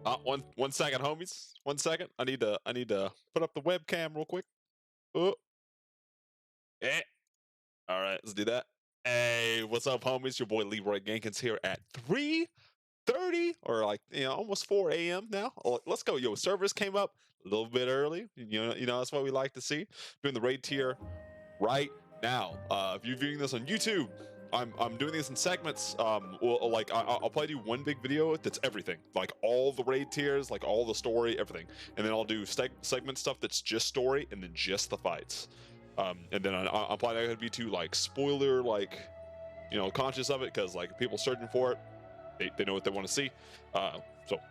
One second, homies. 1 second. I need to put up the webcam real quick. Oh, eh. All right, let's do that. Hey, what's up, homies? Your boy Leroy Gankins here at 3:30 or like almost 4 a.m. now. Oh, let's go. Yo, servers came up a little bit early. That's what we like to see. Doing the raid tier right now. If you're viewing this on YouTube, I'm doing these in segments. Like I'll probably do one big video that's everything, like all the raid tiers, like all the story, everything, and then I'll do segment stuff that's just story, and then just the fights. And then I'm probably not gonna be too like spoiler conscious of it, because like people searching for it, they know what they want to see. So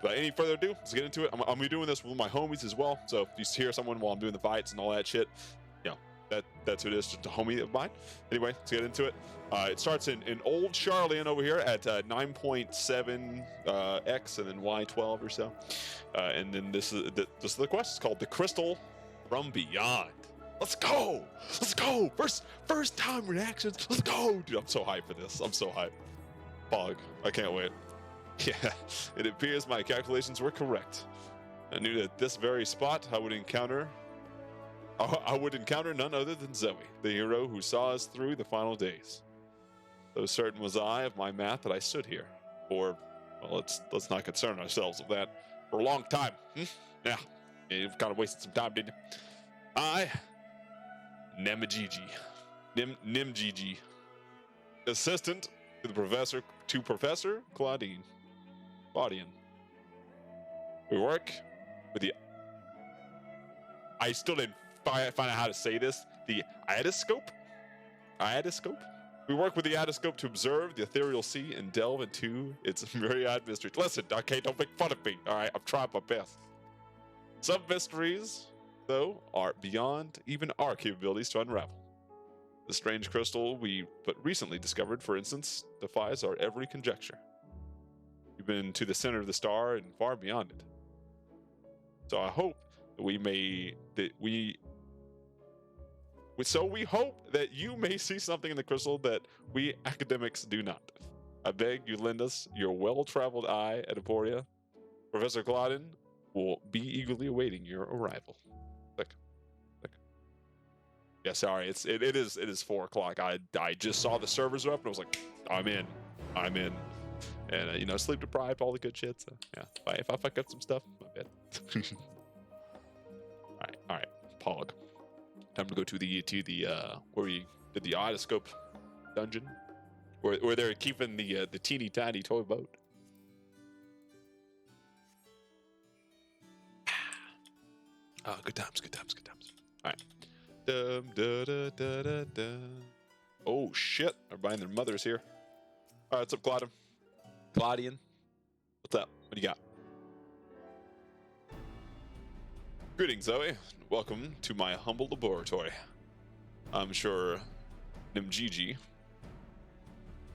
without any further ado, let's get into it. I'm gonna be doing this with my homies as well. So if you hear someone while I'm doing the fights and all that shit, that's who it is, just a homie of mine. Anyway, let's get into it. It starts in old Charlian over here at 9.7 X and then Y12 or so. And then this is the quest. It's called The Crystal from Beyond. Let's go! Let's go! First time reactions. Let's go! Dude, I'm so hyped for this. I'm so hyped. Pog. I can't wait. Yeah, it appears my calculations were correct. I knew that at this very spot I would encounter none other than Zoe, the hero who saw us through the final days. So certain was I of my math that I stood here, or, well, let's not concern ourselves with that, for a long time. Yeah, you've kind of wasted some time, didn't you? I, Nemgigi, Nimgigi, assistant to Professor Claudine. We work with the. I still didn't find out how to say this. The Iodoscope. We work with the Iodoscope to observe the ethereal sea and delve into its myriad mysteries. Listen, okay, don't make fun of me. All right, I'm trying my best. Some mysteries, though, are beyond even our capabilities to unravel. The strange crystal we but recently discovered, for instance, defies our every conjecture. We've been to the center of the star and far beyond it. So I hope that we hope that you may see something in the crystal that we academics do not. I beg you lend us your well-traveled eye at Aporia. Professor Claudin will be eagerly awaiting your arrival. Click. Yeah, sorry, it is 4 o'clock. I just saw the servers are up and I was like, I'm in, and sleep deprived, all the good shit. So yeah, if I fuck up some stuff, my bad. all right, Pog. Time to go to the where we did the Iodoscope dungeon, where they're keeping the teeny tiny toy boat. Oh, good times. All right. Oh shit! Everybody and their mothers here. All right, what's up, Claudian? What's up? What do you got? Greetings, Zoe. Welcome to my humble laboratory. I'm sure Nimgigi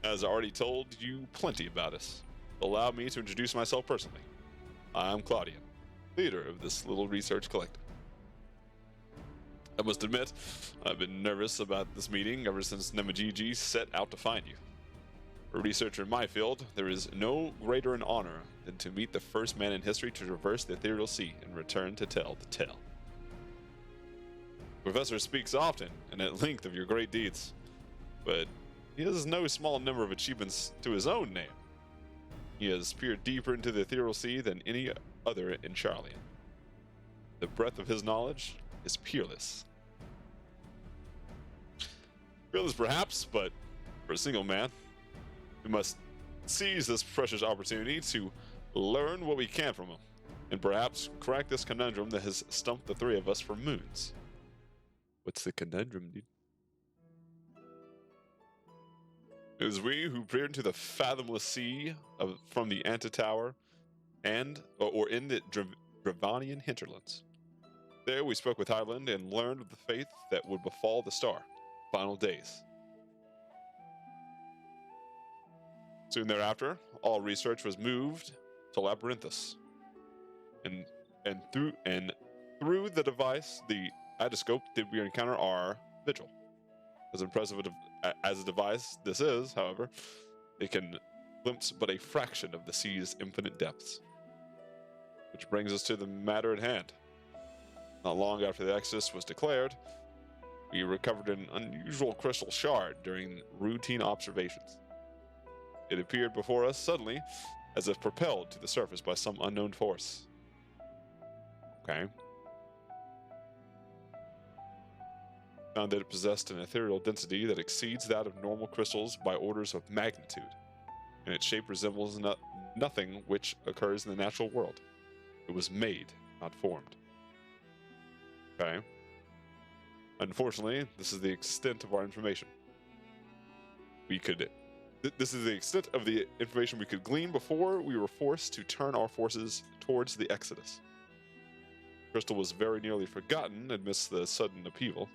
has already told you plenty about us. Allow me to introduce myself personally. I'm Claudian, leader of this little research collective. I must admit, I've been nervous about this meeting ever since Nimgigi set out to find you. For a researcher in my field, there is no greater an honor than to meet the first man in history to traverse the ethereal sea and return to tell the tale. The professor speaks often and at length of your great deeds, but he has no small number of achievements to his own name. He has peered deeper into the ethereal sea than any other in Charlian. The breadth of his knowledge is peerless. Peerless perhaps, but for a single man, we must seize this precious opportunity to learn what we can from him, and perhaps crack this conundrum that has stumped the three of us for moons. What's the conundrum, dude? It was we who peered into the fathomless sea from the Antitower or in the Dravanian hinterlands. There we spoke with Highland and learned of the fate that would befall the star. Final days. Soon thereafter, all research was moved to Labyrinthus, and through the device, the Iodoscope, did we encounter our vigil. As impressive as a device this is, however, it can glimpse but a fraction of the sea's infinite depths. Which brings us to the matter at hand. Not long after the Exodus was declared, we recovered an unusual crystal shard during routine observations. It appeared before us suddenly, as if propelled to the surface by some unknown force. Okay. Found that it possessed an ethereal density that exceeds that of normal crystals by orders of magnitude, and its shape resembles nothing which occurs in the natural world. It was made, not formed. Okay. Unfortunately, this is the extent of our information. This is the extent of the information we could glean before we were forced to turn our forces towards the Exodus. Crystal was very nearly forgotten amidst the sudden upheaval.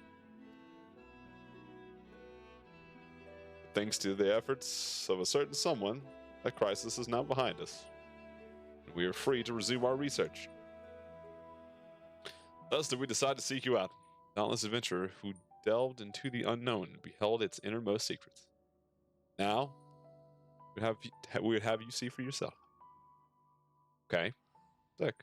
Thanks to the efforts of a certain someone, that crisis is now behind us, and we are free to resume our research. Thus did we decide to seek you out, dauntless adventurer who delved into the unknown and beheld its innermost secrets. Now, we would have you see for yourself. Okay. Sick.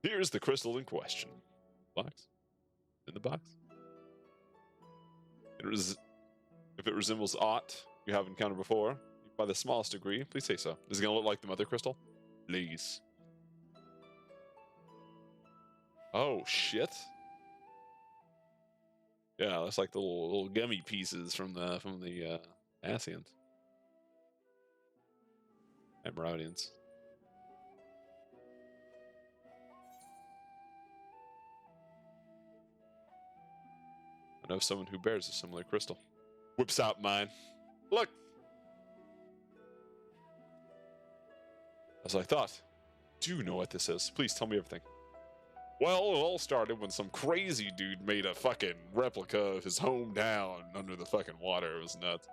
Here's the crystal in question. Box? In the box? If it resembles aught you have encountered before, by the smallest degree, please say so. Is it going to look like the mother crystal? Please. Oh, shit. Yeah, that's like the little gummy pieces from the Asians. Emeraldians. I know someone who bears a similar crystal. Whips out mine. Look! As I thought. Do you know what this is? Please tell me everything. Well, it all started when some crazy dude made a fucking replica of his hometown under the fucking water. It was nuts.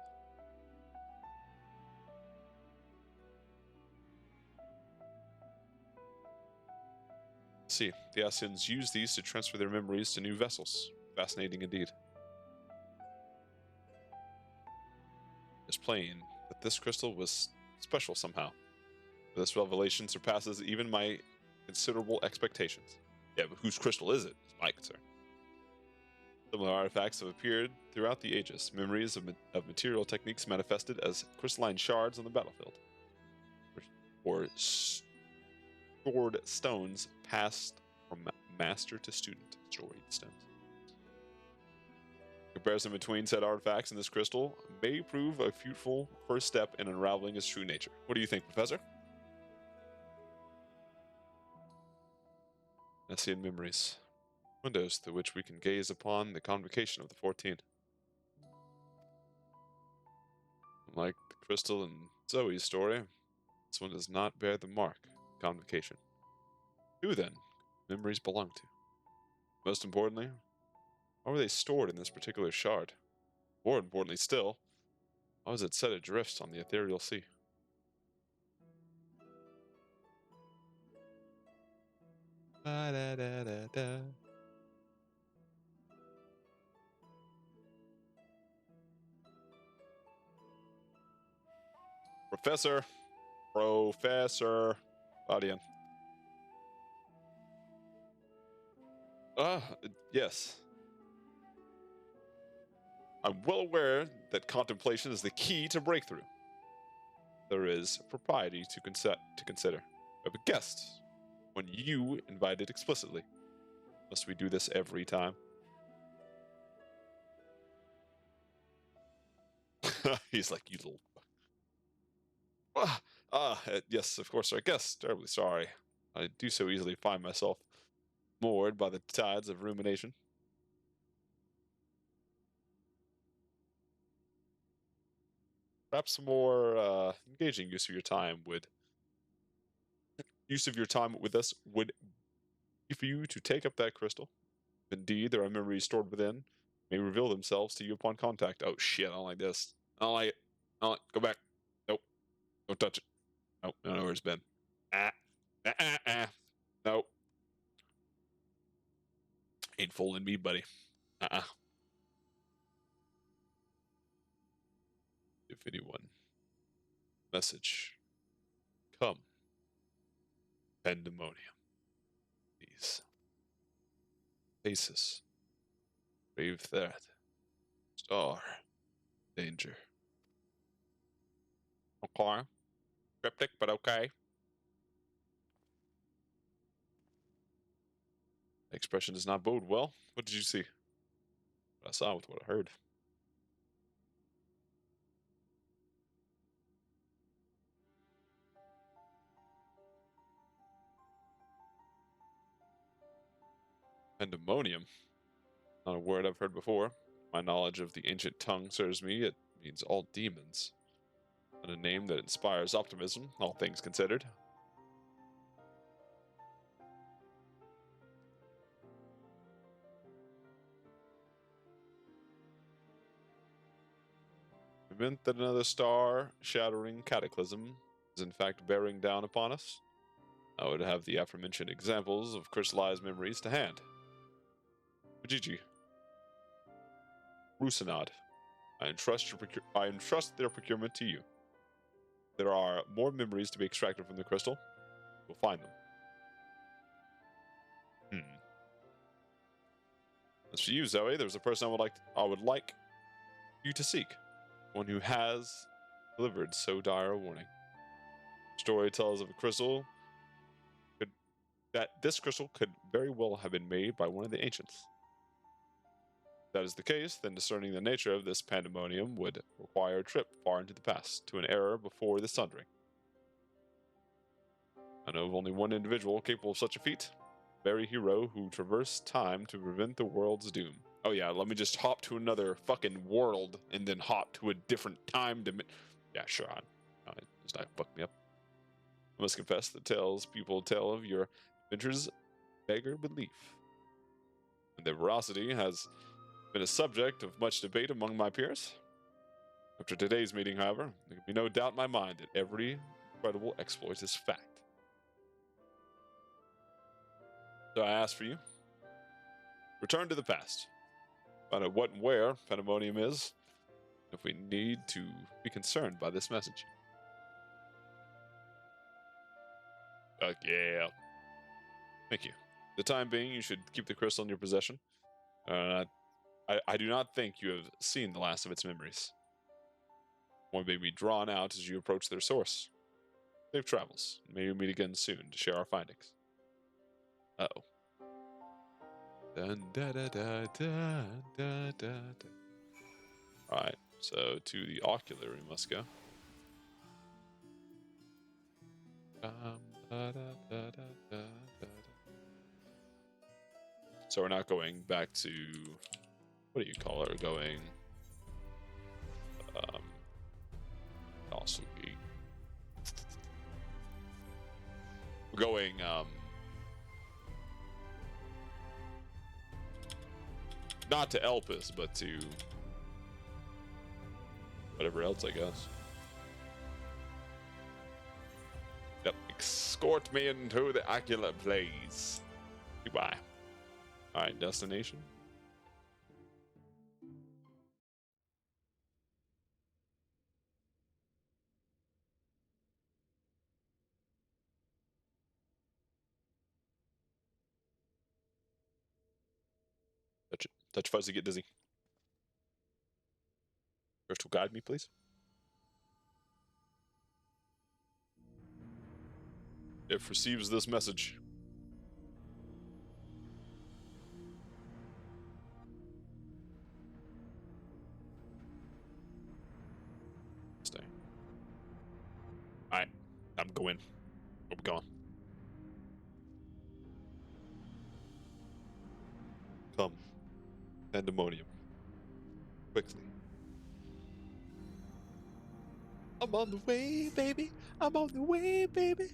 See, the Asians used these to transfer their memories to new vessels. Fascinating indeed. It's plain that this crystal was special somehow. This revelation surpasses even my considerable expectations. Yeah, but whose crystal is it? Is my concern. Similar artifacts have appeared throughout the ages. Memories of material techniques manifested as crystalline shards on the battlefield, or stored stones passed from master to student. Stored stones. Comparison between said artifacts and this crystal may prove a fruitful first step in unraveling its true nature. What do you think, Professor? Nessian memories. Windows through which we can gaze upon the convocation of the 14. Like the crystal in Zoe's story, this one does not bear the mark of convocation. Who then memories belong to? Most importantly, how are they stored in this particular shard? More importantly still, how is it set adrift on the ethereal sea? Professor. Audion. Yes. I'm well aware that contemplation is the key to breakthrough. There is propriety to consider. I have a guest when you invited explicitly. Must we do this every time? He's like, you little... yes, of course, our guest. Terribly sorry. I do so easily find myself moored by the tides of rumination. Perhaps a more engaging use of your time with us would be for you to take up that crystal. Indeed, there are memories stored within, may reveal themselves to you upon contact. Oh shit, I don't like this. I don't like it. Go back. Nope. Don't touch it. Nope. I don't know where it's been. Nope. Ain't fooling me, buddy. If anyone. Message. Come. Pandaemonium. These. Faces. Brave threat. Star. Danger. Okay. Cryptic, but okay. Expression does not bode well. What did you see? What I saw with what I heard. Pandaemonium. Not a word I've heard before. My knowledge of the ancient tongue serves me. It means all demons. And a name that inspires optimism, all things considered. It meant that another star-shattering cataclysm is in fact bearing down upon us. I would have the aforementioned examples of crystallized memories to hand. Vijiji. Rusinad. I entrust their procurement to you. There are more memories to be extracted from the crystal. We'll find them. As for you, Zoe, there's a person I would like you to seek. One who has delivered so dire a warning. Story tells of a crystal that this crystal could very well have been made by one of the ancients. If that is the case, then discerning the nature of this pandemonium would require a trip far into the past, to an era before the Sundering. I know of only one individual capable of such a feat, the very hero who traversed time to prevent the world's doom. Oh yeah, let me just hop to another fucking world and then hop to a different time dimension. Yeah, sure. It's not fuck me up. I must confess, the tales people tell of your adventures beggar belief. And their veracity has been a subject of much debate among my peers. After today's meeting, however, there can be no doubt in my mind that every incredible exploit is fact. So I ask for you, return to the past. Find out what and where Pandaemonium is, if we need to be concerned by this message. Yeah. Thank you. For the time being, you should keep the crystal in your possession. I do not think you have seen the last of its memories. One may be drawn out as you approach their source. Safe travels. May we meet again soon to share our findings. Uh-oh. Dun, da, da, da, da, da, da, da. Alright, so to the ocular we must go. Da, da, da, da, da, da. So we're not going back to, what do you call it? We're going also be we're going not to Elpis, but to whatever else, I guess. Yep, escort me into the ocular, please. Goodbye. Alright, destination. Touch it. Touch fuzzy, get dizzy. Crystal, guide me, please. It receives this message. Stay. Alright, I'm going. Where we going? Come. Pandaemonium. Quickly. I'm on the way, baby. I'm on the way, baby.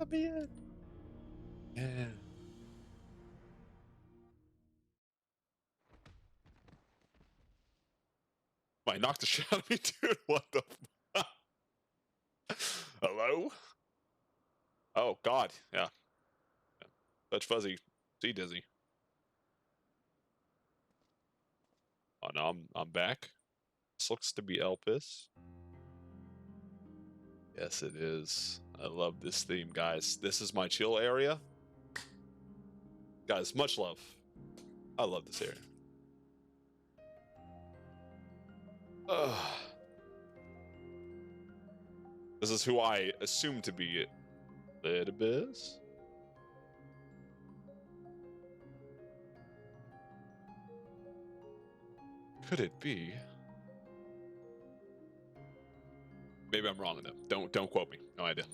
I'm in. Yeah. I knocked the shit out of me, dude. What the fuck? Hello? Oh, God. Yeah. Touch fuzzy. See dizzy. no, I'm back. This looks to be Elpis. Yes, it is. I love this theme, guys. This is my chill area. Guys, much love. I love this area. This is who I assume to be Litibus. Could it be? Maybe I'm wrong though. Don't quote me. No idea.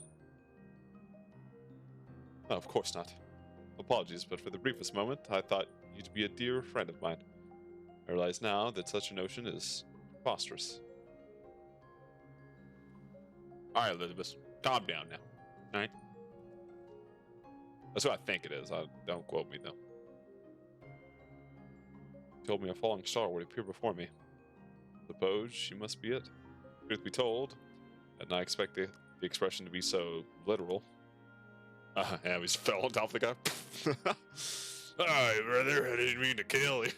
Oh, of course not. Apologies, but for the briefest moment, I thought you'd be a dear friend of mine. I realize now that such a notion is preposterous. Alright, Elizabeth. Calm down now. Alright? That's what I think it is. Don't quote me, though. You told me a falling star would appear before me. Suppose she must be it. Truth be told, I did not expect the expression to be so literal. Yeah, we just fell on top of the guy. Alright, brother, I didn't mean to kill you.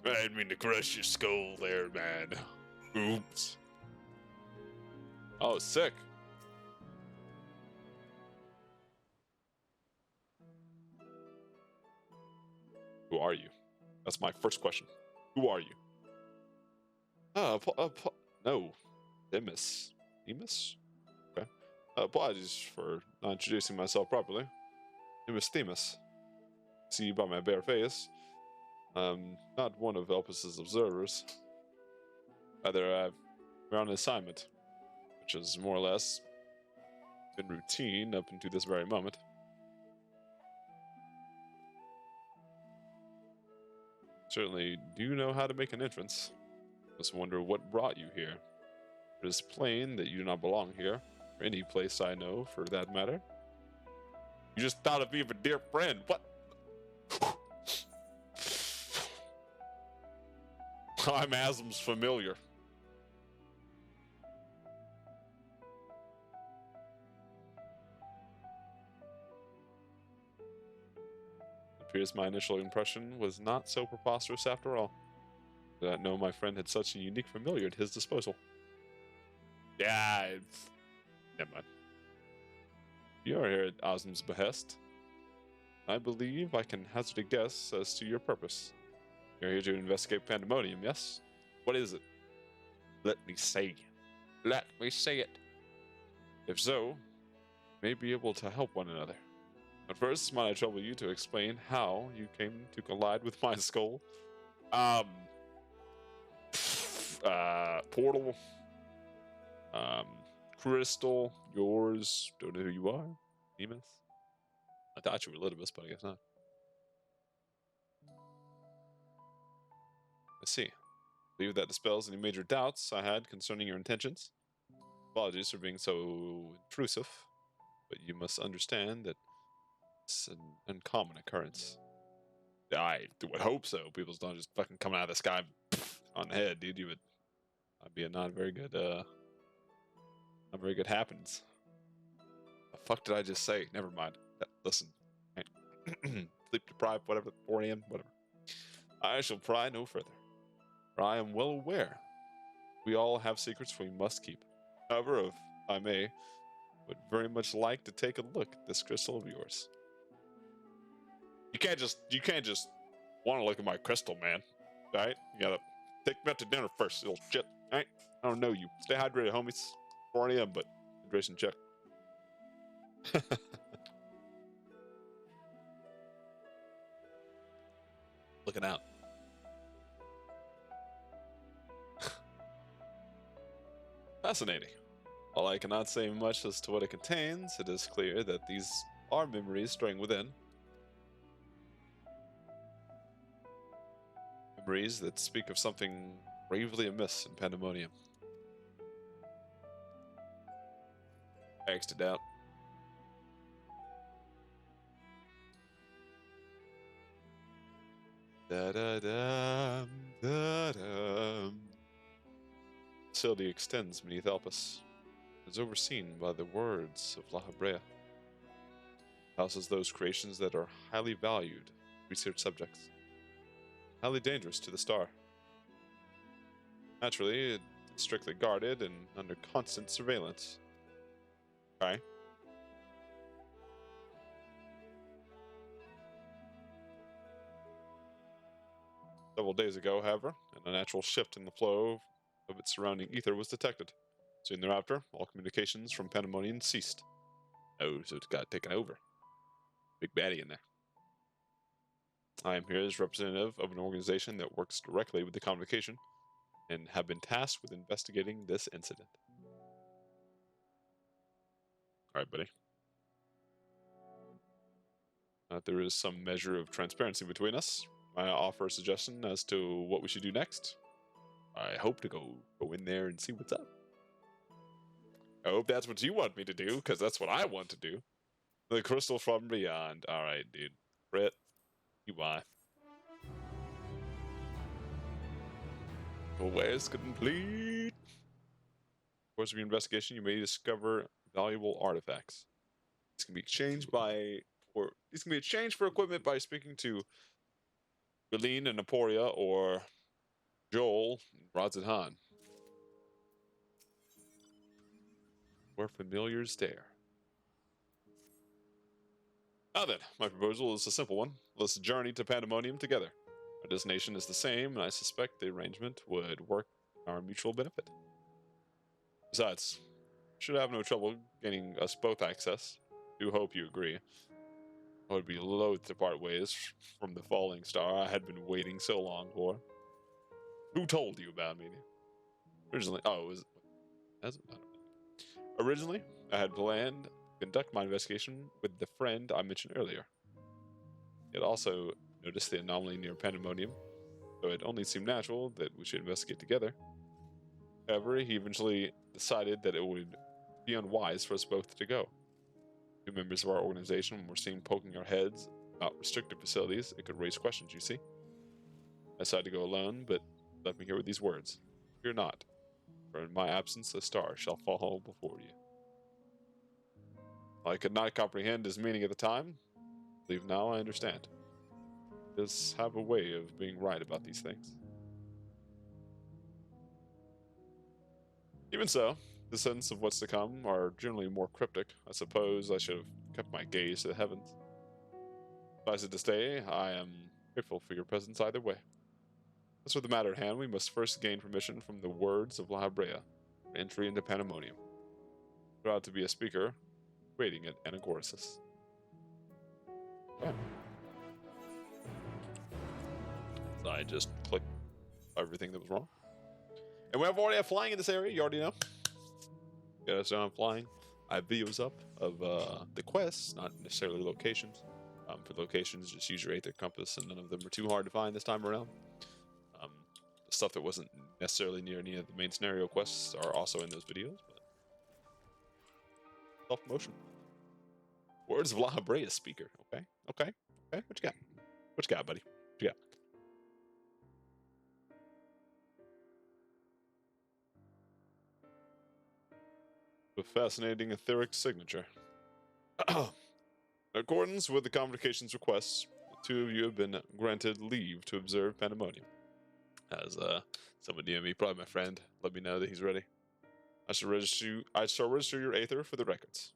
I didn't mean to crush your skull there, man. Oops. Oh, sick. Who are you? That's my first question. Who are you? No. Demis. Demis? Okay. Apologies for not introducing myself properly. Demis Themis. See by my bare face, I'm not one of Elpis's observers. Rather, we're on an assignment, which has more or less been routine up until this very moment. Certainly do know how to make an entrance. Just wonder what brought you here. It is plain that you do not belong here, or any place I know for that matter. You just thought of me of a dear friend. What? I'm Asm's familiar. It appears my initial impression was not so preposterous after all. I did not know my friend had such a unique familiar at his disposal. Yeah, never mind. You are here at Asm's behest. I believe I can hazard a guess as to your purpose. You're here to investigate Pandaemonium, yes? What is it? Let me say. Let me say it. If so, we may be able to help one another. But first, might I trouble you to explain how you came to collide with my skull? Portal. Crystal. Yours. Don't know who you are. Demis. I thought you were Litibus, but I guess not. I see. I believe that dispels any major doubts I had concerning your intentions. Apologies for being so intrusive, but you must understand that it's an uncommon occurrence. I would hope so. People don't just fucking come out of the sky on the head, dude. I'd be a not very good happens. The fuck did I just say? Never mind. Listen. Sleep deprived, whatever, 4 a.m., whatever. I shall pry no further, for I am well aware we all have secrets we must keep. However, if I may, would very much like to take a look at this crystal of yours. You can't just want to look at my crystal, man. Alright? You gotta take me out to dinner first, little shit. Alright? I don't know you. Stay hydrated, homies. 4 a.m., but hydration check. Looking out. Fascinating. While I cannot say much as to what it contains, it is clear that these are memories stirring within. Memories that speak of something gravely amiss in Pandaemonium. Thanks to doubt. Da-da-dum, da-dum. The facility extends beneath Elpis. It is overseen by the words of La Habrea. Houses those creations that are highly valued research subjects. Highly dangerous to the star. Naturally, it's strictly guarded and under constant surveillance. Okay. Several days ago, however, an unnatural shift in the flow of its surrounding ether was detected. Soon thereafter, all communications from Pandaemonium ceased. Oh, so it got taken over. Big baddie in there. I am here as representative of an organization that works directly with the convocation and have been tasked with investigating this incident. All right, buddy. There is some measure of transparency between us. I offer a suggestion as to what we should do next. I hope to go in there and see what's up. I hope that's what you want me to do, because that's what I want to do. The crystal from beyond. All right, dude. Brett, you why? Quest complete. Course of your investigation, you may discover valuable artifacts. These can be exchanged for equipment by speaking to Galeen and Aporia or Joel Razadhan. Where familiars stare. Now then, my proposal is a simple one. Let's journey to Pandaemonium together. Our destination is the same, and I suspect the arrangement would work in our mutual benefit. Besides, should have no trouble gaining us both access. Do hope you agree. I would be loath to part ways from the falling star I had been waiting so long for. Who told you about me? Originally, Originally, I had planned to conduct my investigation with the friend I mentioned earlier. It also noticed the anomaly near Pandaemonium, so it only seemed natural that we should investigate together. However, he eventually decided that it would be unwise for us both to go. Two members of our organization were seen poking our heads about restricted facilities. It could raise questions, you see. I decided to go alone, but left me here with these words. Fear not, for in my absence a star shall fall before you. I could not comprehend his meaning at the time. I believe now I understand. He does have a way of being right about these things. Even so, the sense of what's to come are generally more cryptic. I suppose I should have kept my gaze to the heavens. Suffice it to say, I am grateful for your presence either way. As for the matter at hand, we must first gain permission from the words of La Habrea for entry into Pandaemonium. Proud to be a speaker, waiting at Anagorasis. Okay. So I just clicked everything that was wrong. And we already have flying in this area, you already know. Yeah, so I'm flying. I have videos up of the quests, not necessarily locations. For locations, just use your Aether Compass, and none of them are too hard to find this time around. The stuff that wasn't necessarily near any of the main scenario quests are also in those videos, but self-promotion. Words of La Habrea speaker. Okay. What you got? What you got, buddy? What you got? A fascinating etheric signature. In accordance with the convocation's requests, the two of you have been granted leave to observe Pandaemonium. As someone near me, probably my friend, let me know that he's ready. I shall register your Aether for the records.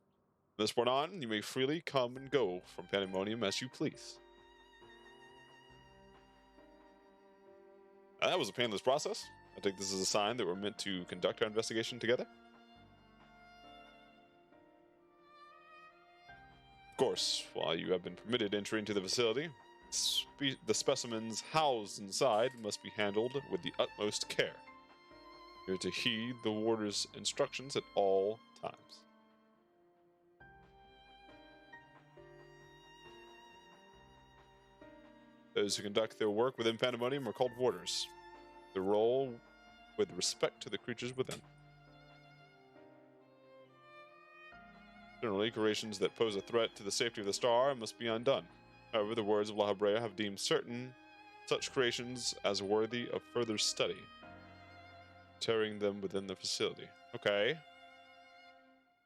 From this point on, you may freely come and go from Pandaemonium as you please. That was a painless process. I take this as a sign that we're meant to conduct our investigation together. Of course, while you have been permitted entry into the facility, the specimens housed inside must be handled with the utmost care. You're to heed the warder's instructions at all times. Those who conduct their work within Pandaemonium are called warders. Their role with respect to the creatures within. Generally, creations that pose a threat to the safety of the star must be undone. However, the words of La Habrea have deemed certain such creations as worthy of further study, tearing them within the facility. Okay.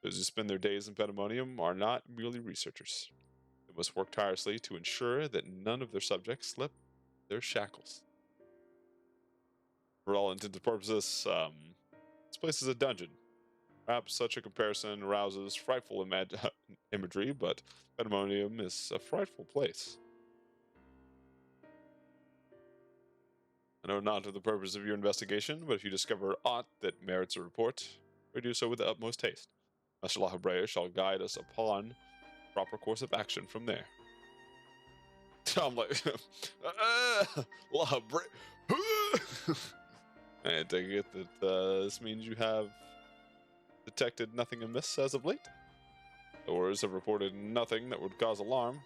Those who spend their days in Pandaemonium are not merely researchers. They must work tirelessly to ensure that none of their subjects slip their shackles. For all intents and purposes, this place is a dungeon. Perhaps such a comparison arouses frightful imagery, but Pandaemonium is a frightful place. I know not of the purpose of your investigation, but if you discover aught that merits a report, we do so with the utmost haste. Master Lahabrea shall guide us upon proper course of action from there. I'm like, Lahabrea. I take it that this means you have detected nothing amiss as of late. The Orders have reported nothing that would cause alarm.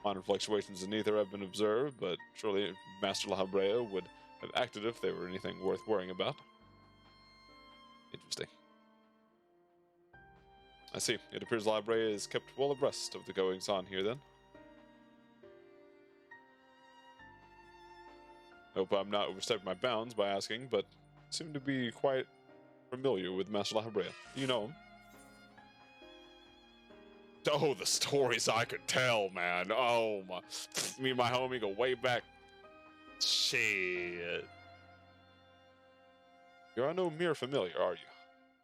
Minor fluctuations in ether have been observed, but surely Master Lahabrea would have acted if there were anything worth worrying about. Interesting. I see. It appears Lahabrea is kept well abreast of the goings-on here, then. Hope I'm not overstepping my bounds by asking, but seem to be quite familiar with Master Lahabrea. You know him? Oh, the stories I could tell, man. Oh, me and my homie go way back. Shit. You're no mere familiar, are you?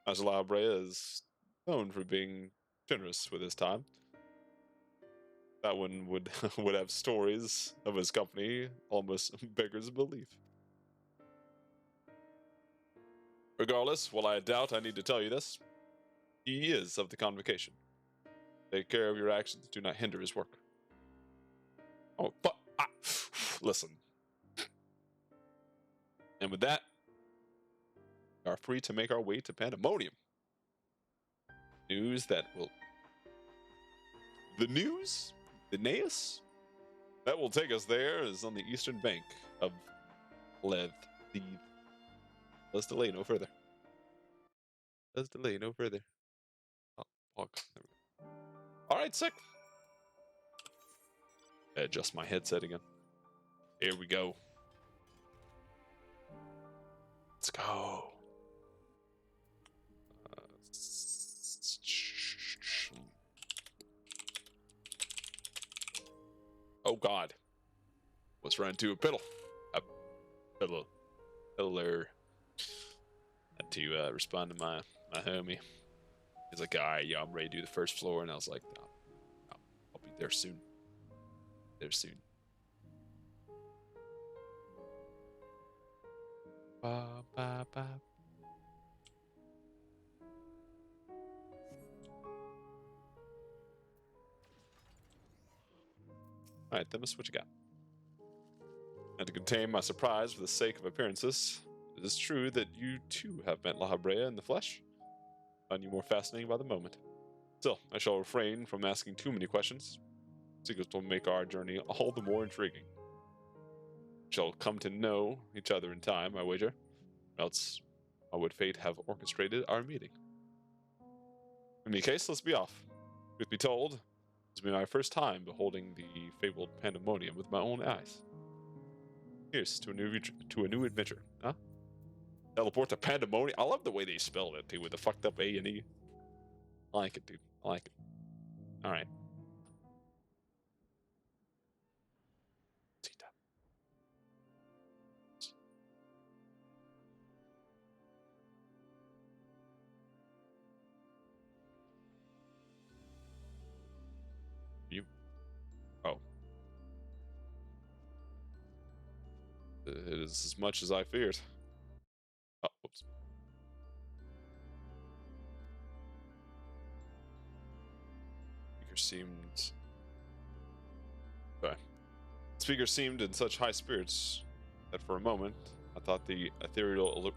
Master Lahabrea is known for being generous with his time. That one would would have stories of his company almost beggars belief. Regardless, while I doubt I need to tell you this, he is of the convocation. Take care of your actions. Do not hinder his work. Oh, but listen. And with that, we are free to make our way to Pandaemonium. News that will... The news? The Naeus? That will take us there is on the eastern bank of Lev. Let's delay no further. Let's delay no further. Oh, fuck. Alright, sick. Adjust my headset again. Here we go. Let's go. Oh God. Let's run into a pillar. Had to respond to my homie. He's like, alright, yo, I'm ready to do the first floor. And I was like, no, I'll be there soon. There soon. Ba, ba, ba. Alright, Themis, what you got? And to contain my surprise for the sake of appearances, it is true that you too have met Lahabrea in the flesh. I find you more fascinating by the moment. Still, I shall refrain from asking too many questions. Secrets will make our journey all the more intriguing. We shall come to know each other in time, I wager. Else, how would fate have orchestrated our meeting? In any case, let's be off. Truth be told, this has been my first time beholding the fabled Pandaemonium with my own eyes. Here's to a new adventure, huh? Teleport to Pandaemonium. I love the way they spelled it too, with the fucked up A and E. I like it, dude. I like it. All right. You. Oh. It is as much as I feared. Oh, whoops. Speaker seemed... Okay. Speaker seemed in such high spirits that for a moment I thought the ethereal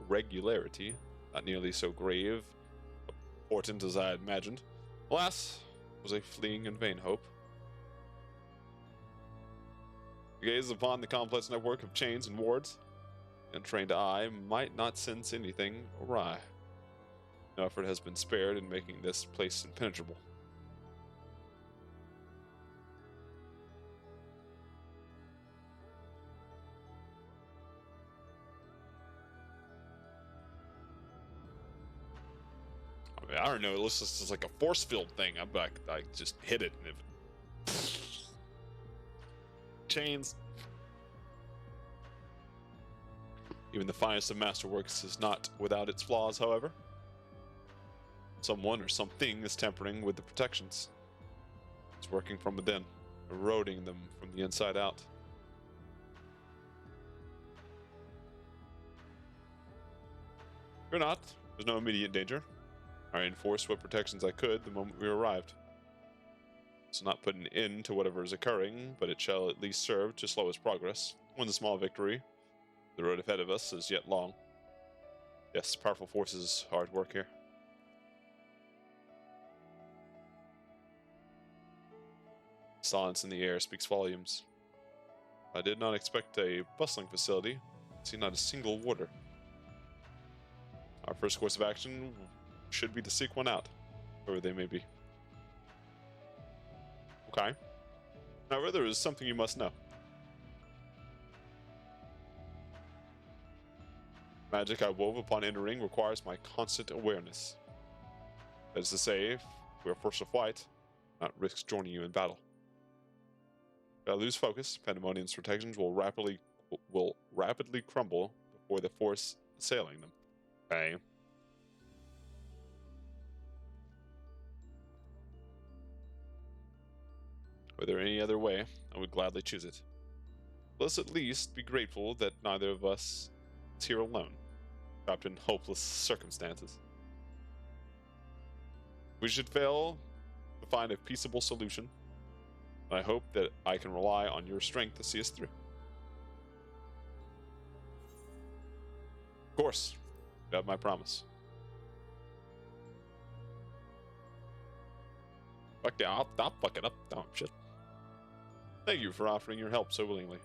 irregularity, not nearly so grave, important as I had imagined, alas, was a fleeting and vain hope. Gaze upon the complex network of chains and wards, an untrained eye might not sense anything awry. No effort has been spared in making this place impenetrable. I mean, I don't know, it looks just like a force field thing. I'm like, I just hit it and it... Chains. Even the finest of masterworks is not without its flaws, however. Someone or something is tampering with the protections. It's working from within, eroding them from the inside out. Fear not, there's no immediate danger. I enforced what protections I could the moment we arrived. It's not put an end to whatever is occurring, but it shall at least serve to slow its progress. One small victory. The road ahead of us is yet long. Yes, powerful forces are at work here. Silence in the air speaks volumes. I did not expect a bustling facility. I see not a single warder. Our first course of action should be to seek one out, wherever they may be. Okay. However, there is something you must know. Magic I wove upon entering requires my constant awareness. That is to say, if we are forced to flight, not risks joining you in battle. If I lose focus, Pandaemonium's protections will rapidly crumble before the force assailing them. Okay. Were there any other way, I would gladly choose it. Let's at least be grateful that neither of us is here alone, trapped in hopeless circumstances. We should fail to find a peaceable solution, and I hope that I can rely on your strength to see us through. Of course, you have my promise. Fuck yeah, I'll fuck it up. Oh, shit. Thank you for offering your help so willingly.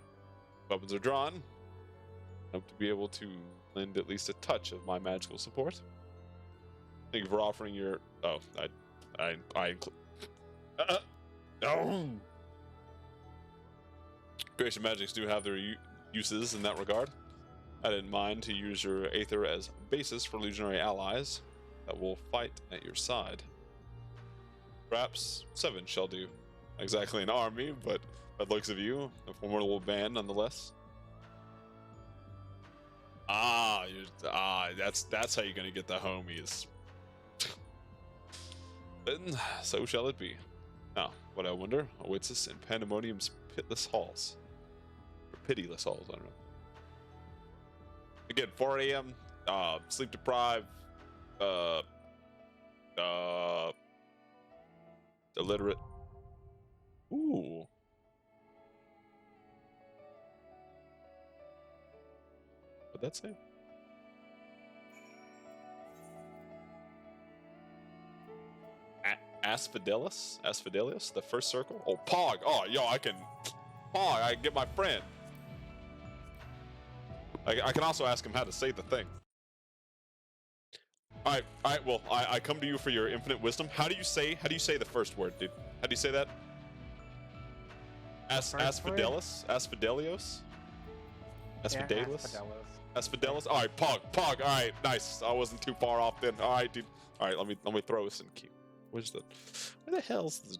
Weapons are drawn. I hope to be able to lend at least a touch of my magical support. Thank you for offering your... Oh, no! Creation magics do have their uses in that regard. I didn't mind to use your aether as basis for legionary allies that will fight at your side. Perhaps 7 shall do. Not exactly an army, but by the looks of you, a formidable band nonetheless. That's how you're gonna get the homies. Then so shall it be. Now, what I wonder awaits us in Pandaemonium's pitless halls. Or pitiless halls, I don't know. Again, 4 a.m., sleep deprived, illiterate. Ooh. What'd that say? Asphodelos, the first circle. Oh, Pog. Oh, yo, I can get my friend. I can also ask him how to say the thing. All right. Well, I come to you for your infinite wisdom. How do you say the first word, dude? How do you say that? Asphodelos? Asphodelios? Asphodelos? Asphodelos? All right, Pog. All right, nice. I wasn't too far off then. All right, dude. All right, let me throw this in queue. Where the hell's this